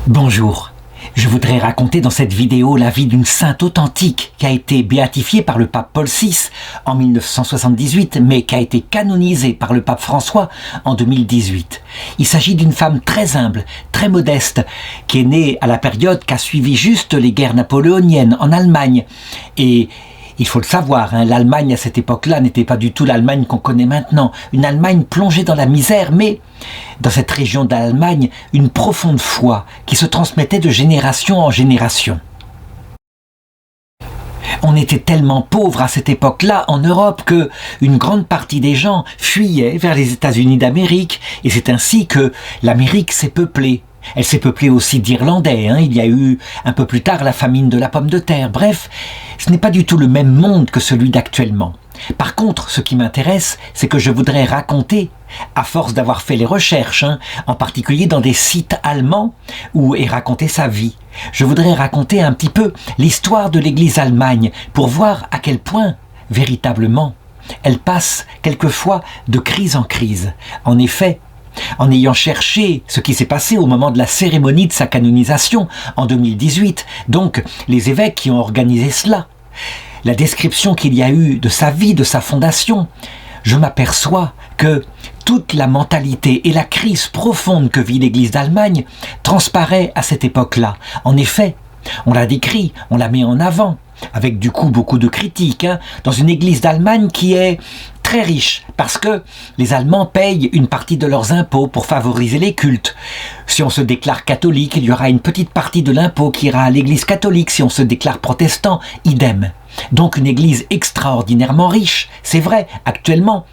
Bonjour, je voudrais raconter dans cette vidéo la vie d'une sainte authentique qui a été béatifiée par le pape Paul VI en 1978 mais qui a été canonisée par le pape François en 2018. Il s'agit d'une femme très humble, très modeste, qui est née à la période qu'a suivi juste les guerres napoléoniennes en Allemagne. Et il faut le savoir, l'Allemagne à cette époque-là n'était pas du tout l'Allemagne qu'on connaît maintenant. Une Allemagne plongée dans la misère, mais dans cette région d'Allemagne, une profonde foi qui se transmettait de génération en génération. On était tellement pauvres à cette époque-là en Europe que une grande partie des gens fuyaient vers les États-Unis d'Amérique, et c'est ainsi que l'Amérique s'est peuplée. Elle s'est peuplée aussi d'Irlandais, il y a eu un peu plus tard la famine de la pomme de terre. Bref, ce n'est pas du tout le même monde que celui d'actuellement. Par contre, ce qui m'intéresse, c'est que je voudrais raconter, à force d'avoir fait les recherches, en particulier dans des sites allemands, où est racontée sa vie. Je voudrais raconter un petit peu l'histoire de l'Église Allemagne, pour voir à quel point, véritablement, elle passe quelquefois de crise en crise. En effet, en ayant cherché ce qui s'est passé au moment de la cérémonie de sa canonisation en 2018, donc les évêques qui ont organisé cela, la description qu'il y a eu de sa vie, de sa fondation, je m'aperçois que toute la mentalité et la crise profonde que vit l'Église d'Allemagne transparaît à cette époque-là. En effet, on la décrit, on la met en avant, avec du coup beaucoup de critiques, dans une Église d'Allemagne qui est très riche, parce que les Allemands payent une partie de leurs impôts pour favoriser les cultes. Si on se déclare catholique, il y aura une petite partie de l'impôt qui ira à l'Église catholique. Si on se déclare protestant, idem. Donc une Église extraordinairement riche, c'est vrai, actuellement,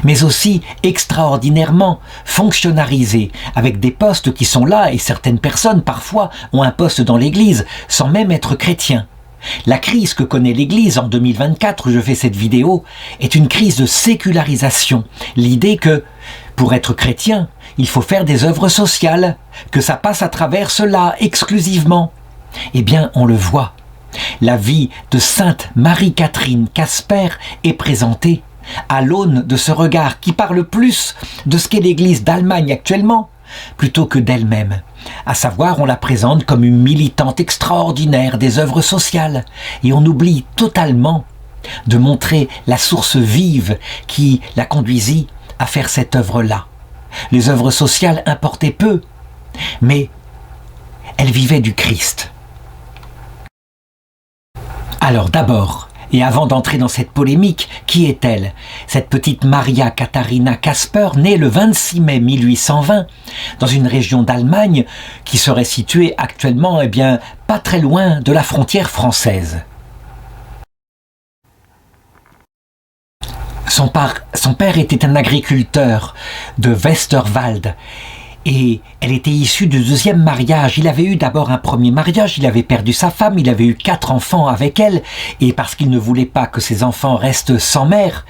mais aussi extraordinairement fonctionnalisée, avec des postes qui sont là, et certaines personnes parfois ont un poste dans l'Église sans même être chrétiens. La crise que connaît l'Église en 2024, où je fais cette vidéo, est une crise de sécularisation. L'idée que, pour être chrétien, il faut faire des œuvres sociales, que ça passe à travers cela exclusivement. Eh bien, on le voit. La vie de sainte Marie-Catherine Casper est présentée à l'aune de ce regard qui parle plus de ce qu'est l'Église d'Allemagne actuellement, plutôt que d'elle-même. À savoir, on la présente comme une militante extraordinaire des œuvres sociales, et on oublie totalement de montrer la source vive qui la conduisit à faire cette œuvre-là. Les œuvres sociales importaient peu, mais elle vivait du Christ. Alors d'abord, et avant d'entrer dans cette polémique, qui est-elle? Cette petite Maria Katharina Casper, née le 26 mai 1820, dans une région d'Allemagne qui serait située actuellement, pas très loin de la frontière française. Son père était un agriculteur de Westerwald, et elle était issue du deuxième mariage. Il avait eu d'abord un premier mariage, il avait perdu sa femme, il avait eu 4 enfants avec elle, et parce qu'il ne voulait pas que ses enfants restent sans mère,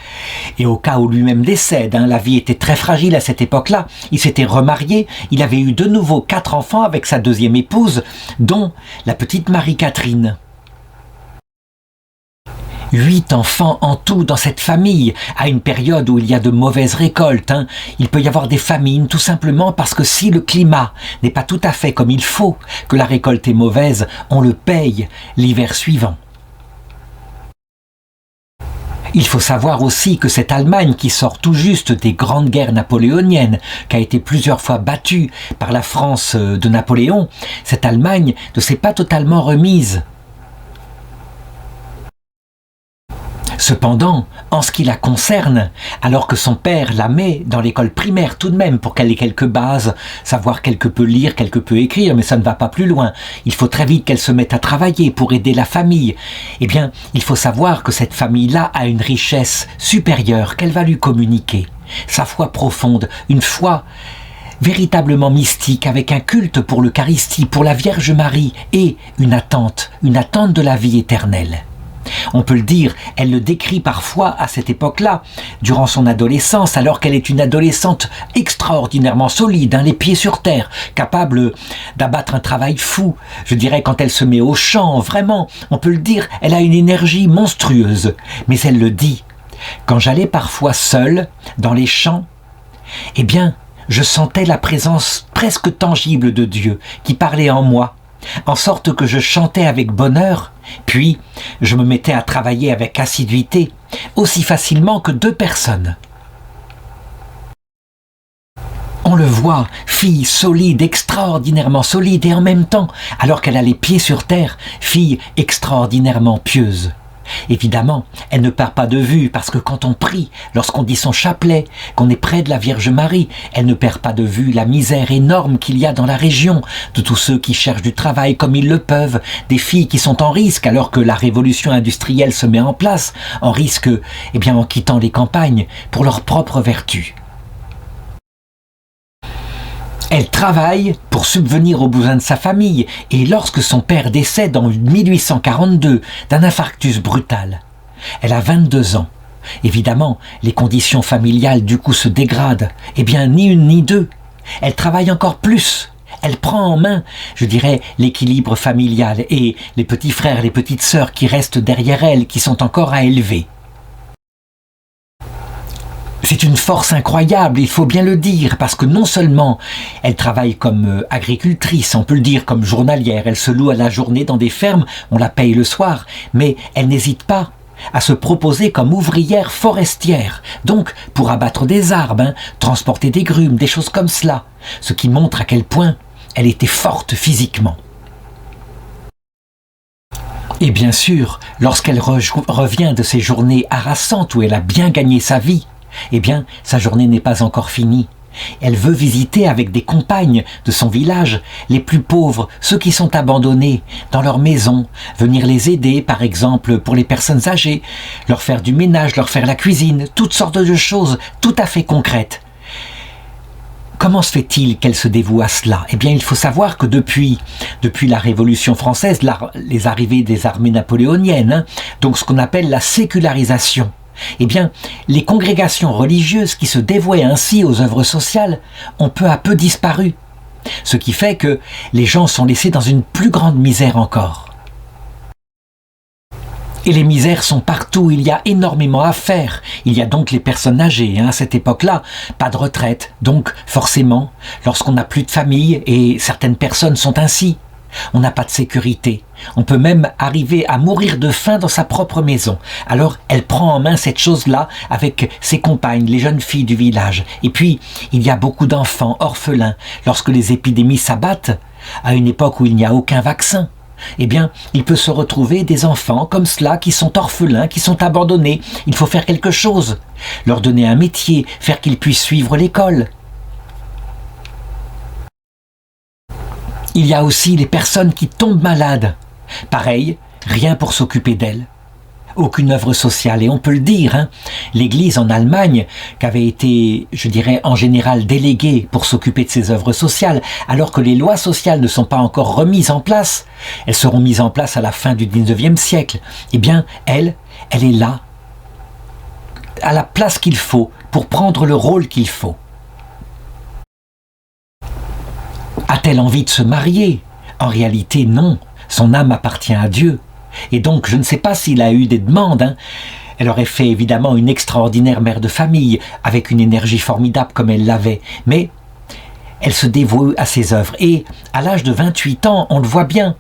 et au cas où lui-même décède, la vie était très fragile à cette époque-là, il s'était remarié, il avait eu de nouveau 4 enfants avec sa deuxième épouse, dont la petite Marie-Catherine. 8 enfants en tout dans cette famille, à une période où il y a de mauvaises récoltes. Il peut y avoir des famines, tout simplement parce que si le climat n'est pas tout à fait comme il faut, que la récolte est mauvaise, on le paye l'hiver suivant. Il faut savoir aussi que cette Allemagne qui sort tout juste des grandes guerres napoléoniennes, qui a été plusieurs fois battue par la France de Napoléon, cette Allemagne ne s'est pas totalement remise. Cependant, en ce qui la concerne, alors que son père la met dans l'école primaire tout de même pour qu'elle ait quelques bases, savoir quelque peu lire, quelque peu écrire, mais ça ne va pas plus loin, il faut très vite qu'elle se mette à travailler pour aider la famille, eh bien, il faut savoir que cette famille-là a une richesse supérieure qu'elle va lui communiquer. Sa foi profonde, une foi véritablement mystique, avec un culte pour l'Eucharistie, pour la Vierge Marie, et une attente de la vie éternelle. On peut le dire, elle le décrit parfois à cette époque-là, durant son adolescence, alors qu'elle est une adolescente extraordinairement solide, les pieds sur terre, capable d'abattre un travail fou. Je dirais quand elle se met au chant, vraiment, on peut le dire, elle a une énergie monstrueuse. Mais elle le dit, quand j'allais parfois seule dans les champs, eh bien, je sentais la présence presque tangible de Dieu qui parlait en moi, en sorte que je chantais avec bonheur, puis je me mettais à travailler avec assiduité, aussi facilement que deux personnes. On le voit, fille solide, extraordinairement solide, et en même temps, alors qu'elle a les pieds sur terre, fille extraordinairement pieuse. Évidemment, elle ne perd pas de vue, parce que quand on prie, lorsqu'on dit son chapelet, qu'on est près de la Vierge Marie, elle ne perd pas de vue la misère énorme qu'il y a dans la région, de tous ceux qui cherchent du travail comme ils le peuvent, des filles qui sont en risque alors que la révolution industrielle se met en place, en risque, en quittant les campagnes, pour leur propre vertu. Elle travaille pour subvenir aux besoins de sa famille et lorsque son père décède en 1842 d'un infarctus brutal, elle a 22 ans. Évidemment, les conditions familiales du coup se dégradent. Ni une ni deux. Elle travaille encore plus. Elle prend en main, l'équilibre familial et les petits frères, les petites sœurs qui restent derrière elle, qui sont encore à élever. C'est une force incroyable, il faut bien le dire, parce que non seulement elle travaille comme agricultrice, on peut le dire comme journalière, elle se loue à la journée dans des fermes, on la paye le soir, mais elle n'hésite pas à se proposer comme ouvrière forestière, donc pour abattre des arbres, transporter des grumes, des choses comme cela, ce qui montre à quel point elle était forte physiquement. Et bien sûr, lorsqu'elle revient de ces journées harassantes où elle a bien gagné sa vie, sa journée n'est pas encore finie. Elle veut visiter avec des compagnes de son village les plus pauvres, ceux qui sont abandonnés dans leur maison, venir les aider par exemple pour les personnes âgées, leur faire du ménage, leur faire la cuisine, toutes sortes de choses tout à fait concrètes. Comment se fait-il qu'elle se dévoue à cela ? Il faut savoir que depuis la Révolution française, les arrivées des armées napoléoniennes, donc ce qu'on appelle la sécularisation, les congrégations religieuses qui se dévouaient ainsi aux œuvres sociales ont peu à peu disparu. Ce qui fait que les gens sont laissés dans une plus grande misère encore. Et les misères sont partout, il y a énormément à faire. Il y a donc les personnes âgées, à cette époque-là, pas de retraite. Donc, forcément, lorsqu'on n'a plus de famille, et certaines personnes sont ainsi, on n'a pas de sécurité. On peut même arriver à mourir de faim dans sa propre maison. Alors, elle prend en main cette chose-là avec ses compagnes, les jeunes filles du village. Et puis, il y a beaucoup d'enfants orphelins. Lorsque les épidémies s'abattent, à une époque où il n'y a aucun vaccin, il peut se retrouver des enfants comme cela qui sont orphelins, qui sont abandonnés. Il faut faire quelque chose, leur donner un métier, faire qu'ils puissent suivre l'école. Il y a aussi les personnes qui tombent malades. Pareil, rien pour s'occuper d'elles. Aucune œuvre sociale. Et on peut le dire, l'Église en Allemagne, qui avait été, en général déléguée pour s'occuper de ces œuvres sociales, alors que les lois sociales ne sont pas encore remises en place, elles seront mises en place à la fin du 19e siècle. Elle est là, à la place qu'il faut, pour prendre le rôle qu'il faut. A-t-elle envie de se marier ? En réalité, non. Son âme appartient à Dieu. Et donc, je ne sais pas s'il a eu des demandes. Elle aurait fait évidemment une extraordinaire mère de famille, avec une énergie formidable comme elle l'avait. Mais elle se dévoue à ses œuvres. Et à l'âge de 28 ans, on le voit bien.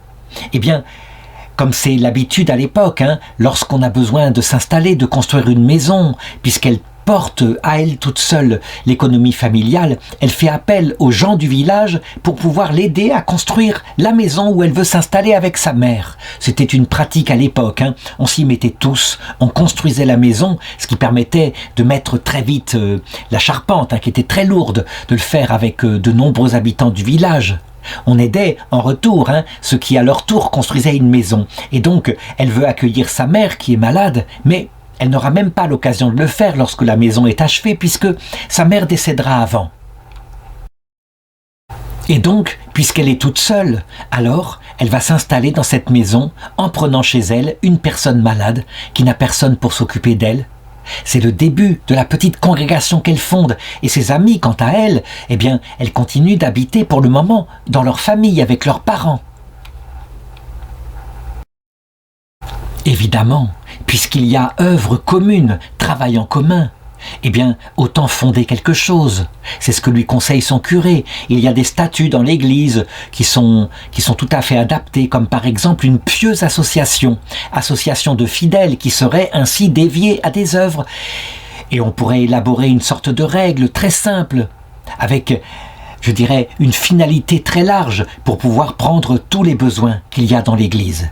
Comme c'est l'habitude à l'époque, lorsqu'on a besoin de s'installer, de construire une maison, puisqu'elle porte à elle toute seule l'économie familiale, elle fait appel aux gens du village pour pouvoir l'aider à construire la maison où elle veut s'installer avec sa mère. C'était une pratique à l'époque, on s'y mettait tous, on construisait la maison, ce qui permettait de mettre très vite la charpente, qui était très lourde, de le faire avec de nombreux habitants du village. On aidait en retour ceux qui à leur tour construisaient une maison. Et donc, elle veut accueillir sa mère qui est malade, mais elle n'aura même pas l'occasion de le faire lorsque la maison est achevée, puisque sa mère décédera avant. Et donc, puisqu'elle est toute seule, alors elle va s'installer dans cette maison en prenant chez elle une personne malade qui n'a personne pour s'occuper d'elle. C'est le début de la petite congrégation qu'elle fonde, et ses amis, quant à elle, elles continuent d'habiter pour le moment dans leur famille avec leurs parents. Évidemment, puisqu'il y a œuvre commune, travail en commun, eh bien, autant fonder quelque chose. C'est ce que lui conseille son curé. Il y a des statuts dans l'église qui sont tout à fait adaptés, comme par exemple une pieuse association de fidèles qui seraient ainsi déviés à des œuvres. Et on pourrait élaborer une sorte de règle très simple, avec, je dirais, une finalité très large pour pouvoir prendre tous les besoins qu'il y a dans l'église.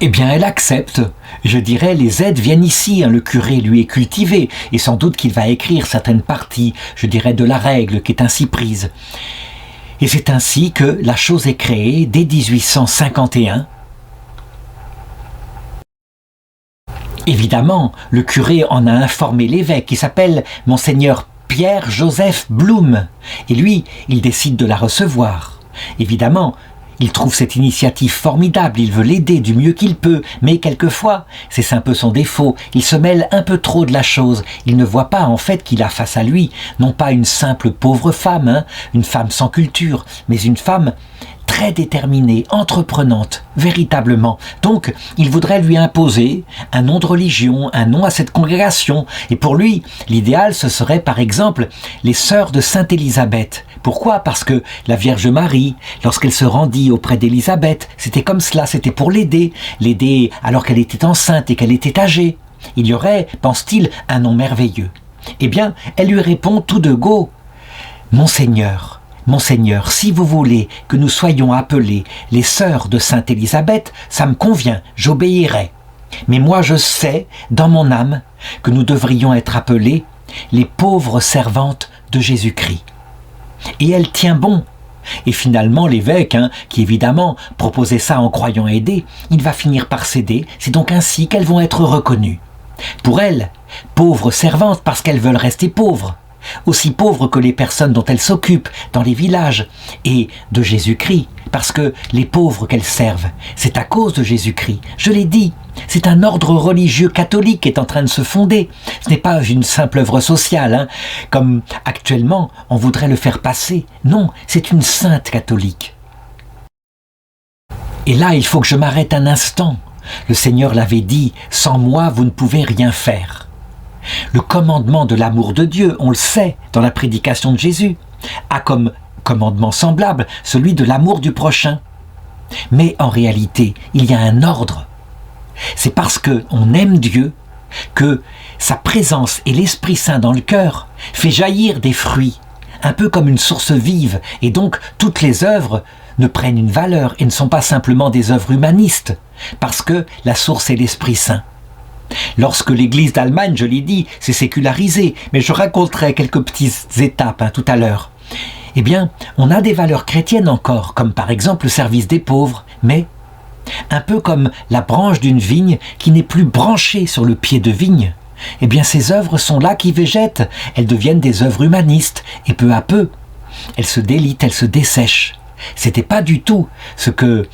Eh bien, elle accepte. Je dirais, les aides viennent ici, le curé lui est cultivé, et sans doute qu'il va écrire certaines parties, je dirais, de la règle qui est ainsi prise. Et c'est ainsi que la chose est créée dès 1851. Évidemment, le curé en a informé l'évêque, qui s'appelle Monseigneur Pierre-Joseph Blum, et lui, il décide de la recevoir. Évidemment, il trouve cette initiative formidable, il veut l'aider du mieux qu'il peut, mais quelquefois, c'est un peu son défaut, il se mêle un peu trop de la chose, il ne voit pas en fait qu'il a face à lui, non pas une simple pauvre femme, une femme sans culture, mais une femme très déterminée, entreprenante, véritablement. Donc, il voudrait lui imposer un nom de religion, un nom à cette congrégation, et pour lui, l'idéal ce serait par exemple les sœurs de Sainte Élisabeth. Pourquoi ? Parce que la Vierge Marie, lorsqu'elle se rendit auprès d'Élisabeth, c'était comme cela, c'était pour l'aider alors qu'elle était enceinte et qu'elle était âgée. Il y aurait, pense-t-il, un nom merveilleux. Eh bien, elle lui répond tout de go, « Monseigneur, si vous voulez que nous soyons appelés les sœurs de Sainte Élisabeth, ça me convient, j'obéirai. Mais moi je sais, dans mon âme, que nous devrions être appelés les pauvres servantes de Jésus-Christ. » Et elle tient bon. Et finalement, l'évêque, qui évidemment proposait ça en croyant aider, il va finir par céder. C'est donc ainsi qu'elles vont être reconnues. Pour elles, pauvres servantes parce qu'elles veulent rester pauvres. Aussi pauvres que les personnes dont elles s'occupent dans les villages. Et de Jésus-Christ, parce que les pauvres qu'elles servent, c'est à cause de Jésus-Christ. Je l'ai dit, c'est un ordre religieux catholique qui est en train de se fonder. Ce n'est pas une simple œuvre sociale, comme actuellement on voudrait le faire passer. Non, c'est une sainte catholique. Et là, il faut que je m'arrête un instant. Le Seigneur l'avait dit, sans moi, vous ne pouvez rien faire. Le commandement de l'amour de Dieu, on le sait dans la prédication de Jésus, a comme commandement semblable celui de l'amour du prochain. Mais en réalité, il y a un ordre. C'est parce qu'on aime Dieu que sa présence et l'Esprit Saint dans le cœur fait jaillir des fruits, un peu comme une source vive, et donc toutes les œuvres ne prennent une valeur et ne sont pas simplement des œuvres humanistes, parce que la source est l'Esprit Saint. Lorsque l'Église d'Allemagne, je l'ai dit, s'est sécularisée, mais je raconterai quelques petites étapes tout à l'heure. Eh bien, on a des valeurs chrétiennes encore, comme par exemple le service des pauvres, mais un peu comme la branche d'une vigne qui n'est plus branchée sur le pied de vigne. Eh bien, ces œuvres sont là qui végètent, elles deviennent des œuvres humanistes, et peu à peu, elles se délitent, elles se dessèchent. C'était pas du tout ce que,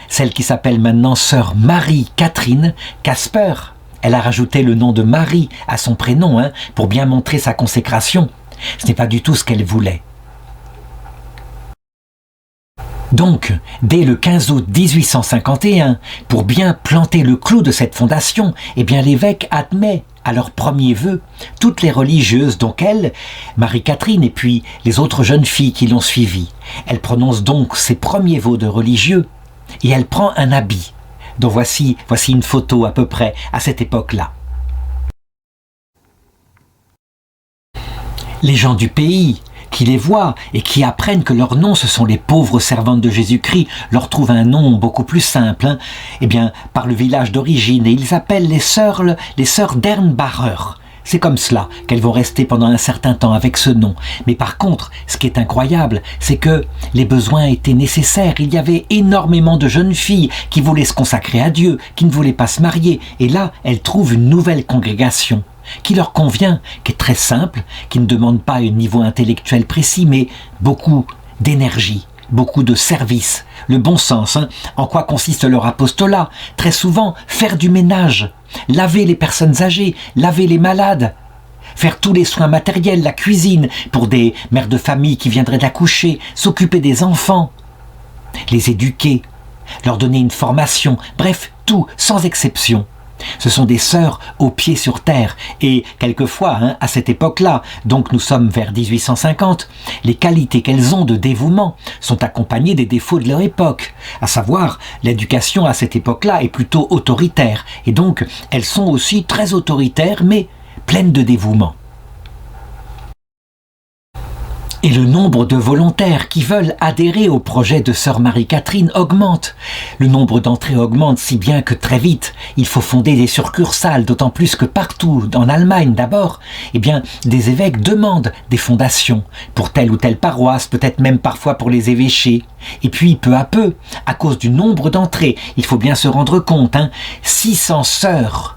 celle qui s'appelle maintenant sœur Marie-Catherine Casper, elle a rajouté le nom de Marie à son prénom, pour bien montrer sa consécration. Ce n'est pas du tout ce qu'elle voulait. Donc, dès le 15 août 1851, pour bien planter le clou de cette fondation, l'évêque admet à leur premier vœu toutes les religieuses, donc elle, Marie-Catherine et puis les autres jeunes filles qui l'ont suivie. Elle prononce donc ses premiers vœux de religieux et elle prend un habit. Donc voici une photo à peu près à cette époque-là. Les gens du pays qui les voient et qui apprennent que leur nom, ce sont les pauvres servantes de Jésus-Christ, leur trouvent un nom beaucoup plus simple, par le village d'origine, et ils appellent les sœurs d'Ernbacher. C'est comme cela qu'elles vont rester pendant un certain temps avec ce nom. Mais par contre, ce qui est incroyable, c'est que les besoins étaient nécessaires. Il y avait énormément de jeunes filles qui voulaient se consacrer à Dieu, qui ne voulaient pas se marier. Et là, elles trouvent une nouvelle congrégation qui leur convient, qui est très simple, qui ne demande pas un niveau intellectuel précis, mais beaucoup d'énergie, beaucoup de service, le bon sens. En quoi consiste leur apostolat? Très souvent, faire du ménage, laver les personnes âgées, laver les malades, faire tous les soins matériels, la cuisine pour des mères de famille qui viendraient d'accoucher, s'occuper des enfants, les éduquer, leur donner une formation, bref, tout, sans exception. Ce sont des sœurs aux pieds sur terre et quelquefois, à cette époque-là, donc nous sommes vers 1850, les qualités qu'elles ont de dévouement sont accompagnées des défauts de leur époque, à savoir l'éducation à cette époque-là est plutôt autoritaire et donc elles sont aussi très autoritaires mais pleines de dévouement. Et le nombre de volontaires qui veulent adhérer au projet de sœur Marie-Catherine augmente. Le nombre d'entrées augmente si bien que très vite, il faut fonder des succursales, d'autant plus que partout, en Allemagne d'abord, des évêques demandent des fondations pour telle ou telle paroisse, peut-être même parfois pour les évêchés. Et puis, peu à peu, à cause du nombre d'entrées, il faut bien se rendre compte, 600 sœurs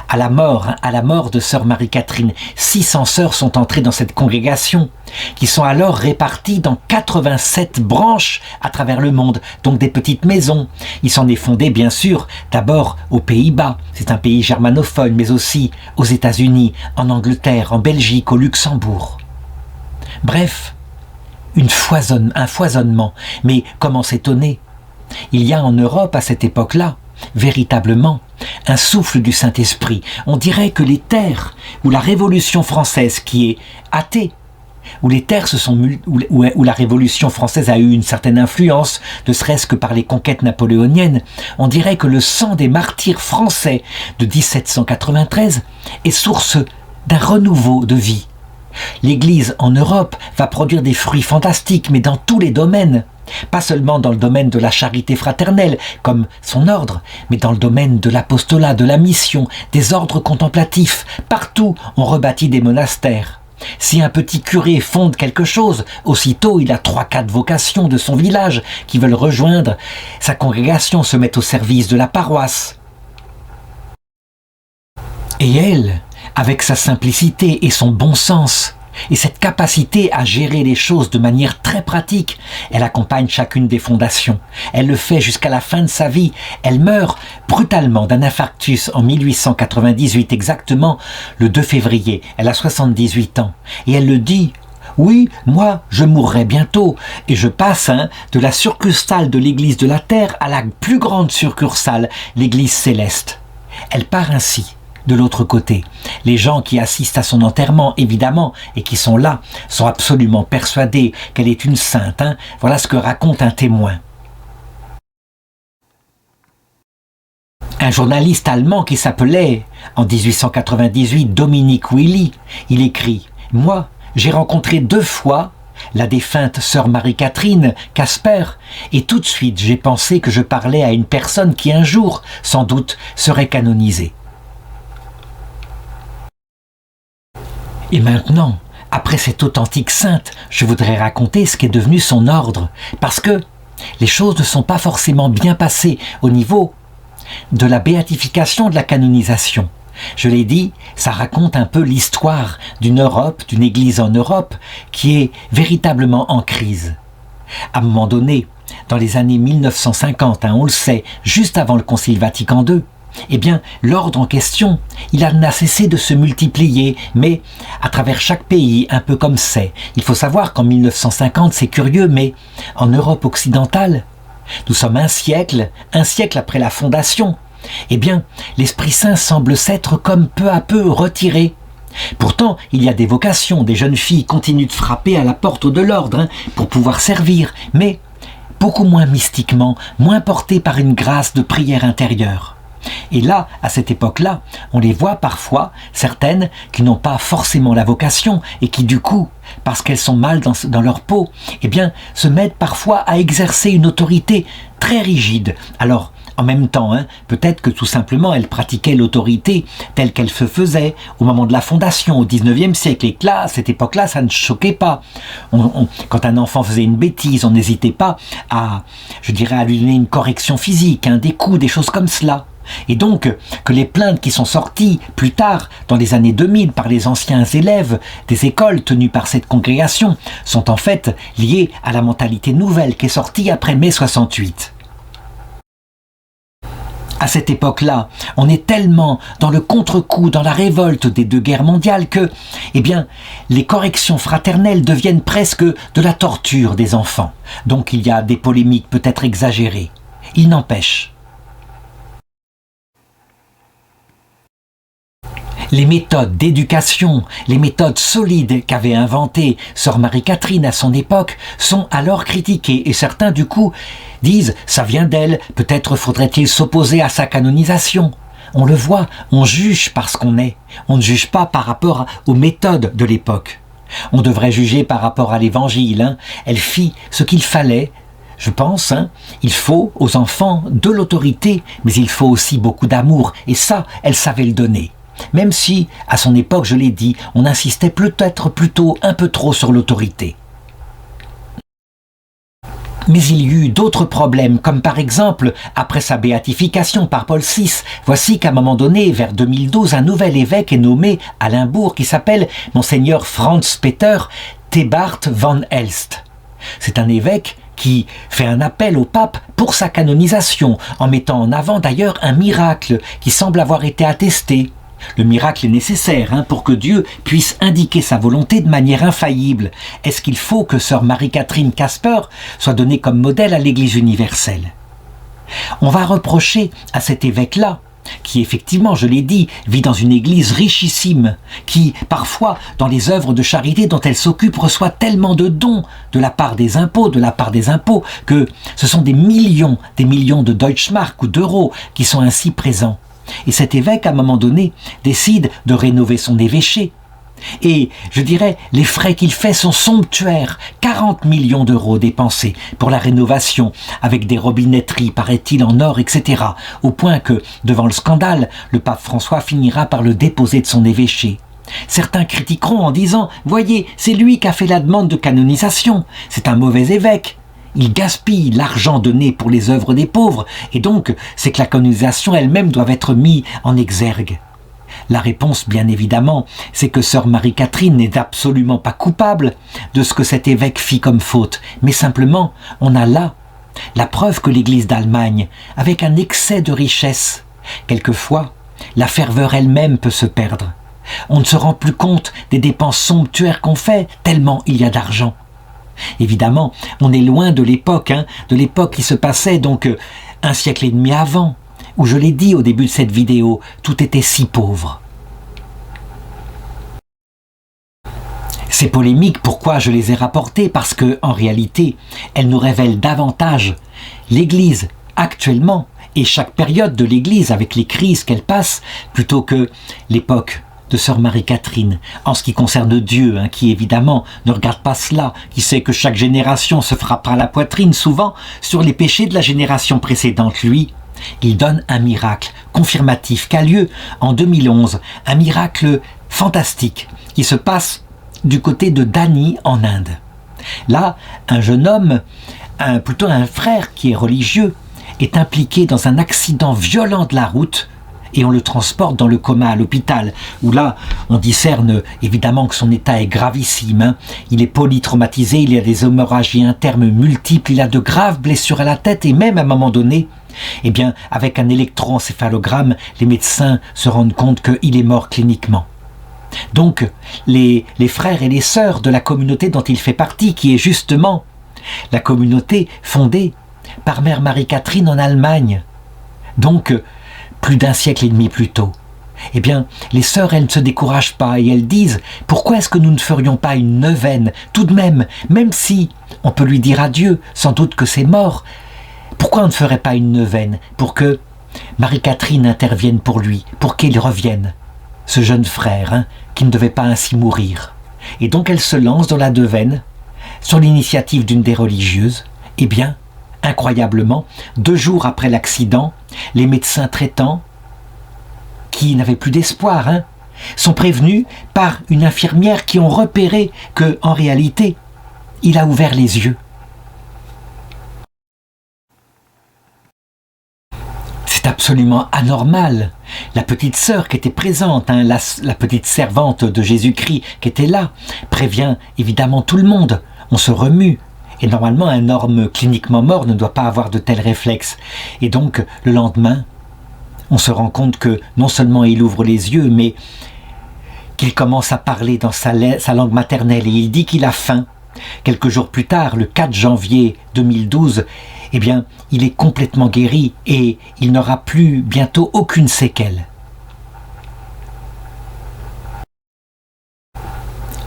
à la mort de sœur Marie-Catherine, 600 sœurs sont entrées dans cette congrégation, qui sont alors réparties dans 87 branches à travers le monde, donc des petites maisons. Il s'en est fondé, bien sûr, d'abord aux Pays-Bas, c'est un pays germanophone, mais aussi aux États-Unis, en Angleterre, en Belgique, au Luxembourg. Bref, un foisonnement. Mais comment s'étonner? Il y a en Europe, à cette époque-là, véritablement, un souffle du Saint-Esprit. On dirait que les terres où la Révolution française, qui est athée, où les terres où la Révolution française a eu une certaine influence, ne serait-ce que par les conquêtes napoléoniennes, on dirait que le sang des martyrs français de 1793 est source d'un renouveau de vie. L'Église en Europe va produire des fruits fantastiques, mais dans tous les domaines. Pas seulement dans le domaine de la charité fraternelle, comme son ordre, mais dans le domaine de l'apostolat, de la mission, des ordres contemplatifs. Partout, on rebâtit des monastères. Si un petit curé fonde quelque chose, aussitôt il a 3-4 vocations de son village qui veulent rejoindre sa congrégation, se mettre au service de la paroisse. Et elle, avec sa simplicité et son bon sens, et cette capacité à gérer les choses de manière très pratique, elle accompagne chacune des fondations. Elle le fait jusqu'à la fin de sa vie. Elle meurt brutalement d'un infarctus en 1898, exactement le 2 février. Elle a 78 ans. Et elle le dit: oui, moi, je mourrai bientôt, et je passe de la succursale de l'Église de la Terre à la plus grande succursale, l'Église céleste. Elle part ainsi. De l'autre côté, les gens qui assistent à son enterrement, évidemment, et qui sont là, sont absolument persuadés qu'elle est une sainte. Voilà ce que raconte un témoin. Un journaliste allemand qui s'appelait, en 1898, Dominique Willi, il écrit « Moi, j'ai rencontré 2 fois la défunte sœur Marie-Catherine, Casper, et tout de suite j'ai pensé que je parlais à une personne qui un jour, sans doute, serait canonisée. » Et maintenant, après cette authentique sainte, je voudrais raconter ce qu'est devenu son ordre, parce que les choses ne sont pas forcément bien passées au niveau de la béatification, de la canonisation. Je l'ai dit, ça raconte un peu l'histoire d'une Europe, d'une Église en Europe, qui est véritablement en crise. À un moment donné, dans les années 1950, on le sait, juste avant le Concile Vatican II, l'ordre en question, il n'a cessé de se multiplier, mais à travers chaque pays, un peu comme c'est. Il faut savoir qu'en 1950, c'est curieux, mais en Europe occidentale, nous sommes un siècle après la fondation. L'Esprit Saint semble s'être comme peu à peu retiré. Pourtant, il y a des vocations, des jeunes filles continuent de frapper à la porte de l'ordre pour pouvoir servir, mais beaucoup moins mystiquement, moins portées par une grâce de prière intérieure. Et là, à cette époque-là, on les voit parfois, certaines qui n'ont pas forcément la vocation et qui du coup, parce qu'elles sont mal dans leur peau, se mettent parfois à exercer une autorité très rigide. Alors, en même temps, peut-être que tout simplement elles pratiquaient l'autorité telle qu'elle se faisait au moment de la fondation, au 19e siècle. Et que là, à cette époque-là, ça ne choquait pas. Quand un enfant faisait une bêtise, on n'hésitait pas à lui donner une correction physique, des coups, des choses comme cela. Et donc, que les plaintes qui sont sorties plus tard, dans les années 2000, par les anciens élèves des écoles tenues par cette congrégation, sont en fait liées à la mentalité nouvelle qui est sortie après mai 68. À cette époque-là, on est tellement dans le contre-coup, dans la révolte des 2 guerres mondiales que, les corrections fraternelles deviennent presque de la torture des enfants. Donc il y a des polémiques peut-être exagérées. Il n'empêche. Les méthodes d'éducation, les méthodes solides qu'avait inventées sœur Marie-Catherine à son époque sont alors critiquées et certains du coup disent « ça vient d'elle, peut-être faudrait-il s'opposer à sa canonisation ». On le voit, on juge parce qu'on est, on ne juge pas par rapport aux méthodes de l'époque. On devrait juger par rapport à l'évangile, hein. Elle fit ce qu'il fallait, je pense, hein. Il faut aux enfants de l'autorité, mais il faut aussi beaucoup d'amour, et ça, elle savait le donner. Même si, à son époque, je l'ai dit, on insistait peut-être plutôt un peu trop sur l'autorité. Mais il y eut d'autres problèmes, comme par exemple, après sa béatification par Paul VI, voici qu'à un moment donné, vers 2012, un nouvel évêque est nommé à Limbourg qui s'appelle Monseigneur Franz Peter Thebart van Elst. C'est un évêque qui fait un appel au pape pour sa canonisation, en mettant en avant d'ailleurs un miracle qui semble avoir été attesté. Le miracle est nécessaire pour que Dieu puisse indiquer sa volonté de manière infaillible. Est-ce qu'il faut que sœur Marie-Catherine Casper soit donnée comme modèle à l'Église universelle? On va reprocher à cet évêque-là, qui effectivement, je l'ai dit, vit dans une église richissime, qui parfois, dans les œuvres de charité dont elle s'occupe, reçoit tellement de dons de la part des impôts, que ce sont des millions de Deutschmark ou d'euros qui sont ainsi présents. Et cet évêque, à un moment donné, décide de rénover son évêché. Et, je dirais, les frais qu'il fait sont somptuaires. 40 millions d'euros dépensés pour la rénovation, avec des robinetteries, paraît-il, en or, etc. Au point que, devant le scandale, le pape François finira par le déposer de son évêché. Certains critiqueront en disant « Voyez, c'est lui qui a fait la demande de canonisation. C'est un mauvais évêque. » Il gaspille l'argent donné pour les œuvres des pauvres, et donc c'est que la canonisation elle-même doit être mise en exergue. La réponse, bien évidemment, c'est que sœur Marie-Catherine n'est absolument pas coupable de ce que cet évêque fit comme faute, mais simplement, on a là la preuve que l'Église d'Allemagne, avec un excès de richesse, quelquefois, la ferveur elle-même peut se perdre. On ne se rend plus compte des dépenses somptuaires qu'on fait, tellement il y a d'argent. Évidemment, on est loin de l'époque qui se passait donc un siècle et demi avant, où je l'ai dit au début de cette vidéo, tout était si pauvre. Ces polémiques, pourquoi je les ai rapportées? Parce que, en réalité, elles nous révèlent davantage l'Église actuellement et chaque période de l'Église avec les crises qu'elle passe, plutôt que l'époque de sœur Marie-Catherine, en ce qui concerne Dieu, qui évidemment ne regarde pas cela, qui sait que chaque génération se frappera la poitrine souvent sur les péchés de la génération précédente. Lui, il donne un miracle confirmatif qu'a lieu en 2011, un miracle fantastique qui se passe du côté de Dani en Inde. Là, un jeune homme, plutôt un frère qui est religieux, est impliqué dans un accident violent de la route et on le transporte dans le coma à l'hôpital, où là, on discerne évidemment que son état est gravissime. Il est polytraumatisé, il y a des hémorragies internes multiples, il a de graves blessures à la tête, et même à un moment donné, eh bien, avec un électroencéphalogramme, les médecins se rendent compte qu'il est mort cliniquement. Donc, les frères et les sœurs de la communauté dont il fait partie, qui est justement la communauté fondée par Mère Marie-Catherine en Allemagne, donc plus d'un siècle et demi plus tôt, eh bien, les sœurs, elles ne se découragent pas et elles disent « Pourquoi est-ce que nous ne ferions pas une neuvaine, tout de même si on peut lui dire adieu, sans doute que c'est mort, pourquoi on ne ferait pas une neuvaine pour que Marie-Catherine intervienne pour lui, pour qu'il revienne, ce jeune frère qui ne devait pas ainsi mourir ?» Et donc elle se lance dans la neuvaine, sur l'initiative d'une des religieuses. Eh bien, incroyablement, 2 jours après l'accident, les médecins traitants, qui n'avaient plus d'espoir, sont prévenus par une infirmière qui ont repéré que, en réalité, il a ouvert les yeux. C'est absolument anormal. La petite sœur qui était présente, la petite servante de Jésus-Christ qui était là, prévient évidemment tout le monde. On se remue. Et normalement, un homme cliniquement mort ne doit pas avoir de tels réflexes. Et donc, le lendemain, on se rend compte que non seulement il ouvre les yeux, mais qu'il commence à parler dans sa langue maternelle. Et il dit qu'il a faim. Quelques jours plus tard, le 4 janvier 2012, eh bien, il est complètement guéri et il n'aura plus bientôt aucune séquelle.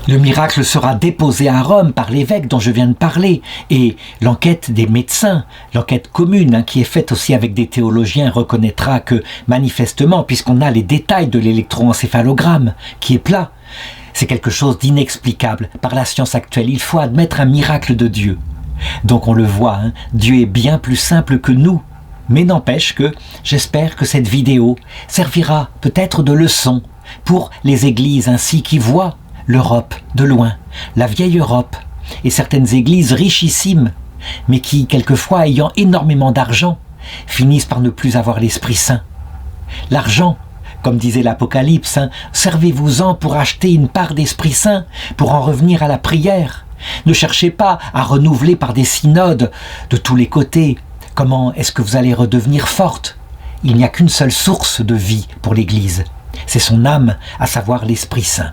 Le miracle sera déposé à Rome par l'évêque dont je viens de parler, et l'enquête des médecins, l'enquête commune qui est faite aussi avec des théologiens, reconnaîtra que manifestement, puisqu'on a les détails de l'électroencéphalogramme qui est plat, c'est quelque chose d'inexplicable. Par la science actuelle, il faut admettre un miracle de Dieu. Donc on le voit, Dieu est bien plus simple que nous. Mais n'empêche que j'espère que cette vidéo servira peut-être de leçon pour les églises ainsi qui voient l'Europe de loin, la vieille Europe, et certaines églises richissimes, mais qui, quelquefois ayant énormément d'argent, finissent par ne plus avoir l'Esprit Saint. L'argent, comme disait l'Apocalypse, servez-vous-en pour acheter une part d'Esprit Saint, pour en revenir à la prière. Ne cherchez pas à renouveler par des synodes de tous les côtés. Comment est-ce que vous allez redevenir forte? Il n'y a qu'une seule source de vie pour l'Église, c'est son âme, à savoir l'Esprit Saint.